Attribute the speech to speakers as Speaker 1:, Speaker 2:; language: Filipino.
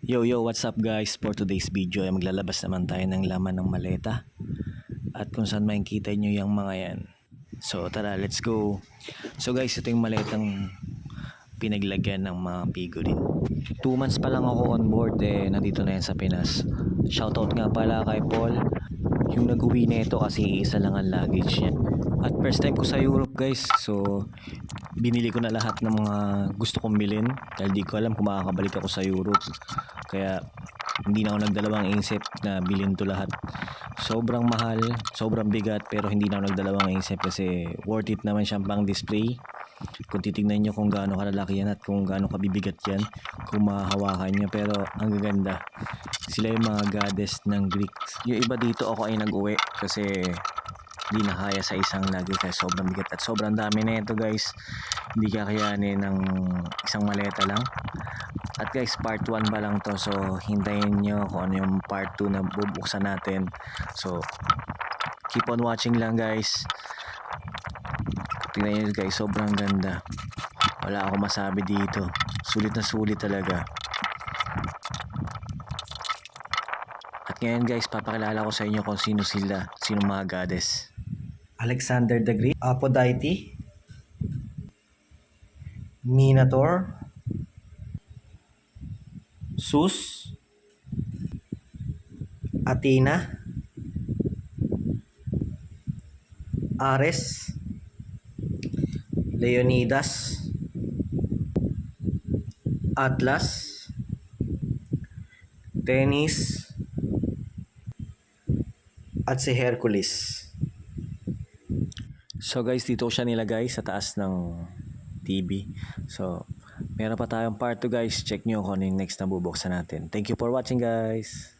Speaker 1: Yo, what's up guys? For today's video ay maglalabas naman tayo ng laman ng maleta at kung saan makikita nyo yung mga yan. So tara, let's go. So guys, ito yung maletang pinaglagyan ng mga figurine. 2 months pa lang ako on board nandito na yan sa Pinas. Shoutout nga pala kay Paul, yung nag-uwi na ito kasi isa lang ang luggage niya. At first time ko sa Europe guys, so binili ko na lahat ng mga gusto kong bilhin dahil di ko alam kung makakabalik ako sa Europe. Kaya hindi na ako nagdalawang isip na bilhin to lahat. Sobrang mahal, sobrang bigat, pero hindi na ako nagdalawang isip kasi worth it naman siyang pang display. Kung titignan nyo kung gaano kalalaki yan at kung gaano kabibigat yan, kung mahahawakan nyo, pero ang gaganda. Sila yung mga goddess ng Greeks. Yung iba dito ako ay nag-uwi kasi hindi na kaya sa isang lagi kasi sobrang bigat at sobrang dami na ito guys. Hindi kakayanin ng isang maleta lang. At guys, part 1 pa lang to, so hintayin nyo kung ano yung part 2 na bubuksan natin. So keep on watching lang guys. Tingnan nyo guys, sobrang ganda. Wala akong masabi dito, sulit na sulit talaga. At ngayon guys, papakilala ko sa inyo kung sino sila, sino mga goddess.
Speaker 2: Alexander the Great, Aphrodite, Minotaur, Zeus, Athena, Ares, Leonidas, Atlas, Themis, at si Hercules.
Speaker 1: So guys, dito ko siya nilagay sa taas ng TV. So meron pa tayong part 2 guys. Check nyo kung ano yung next na bubuksan natin. Thank you for watching guys.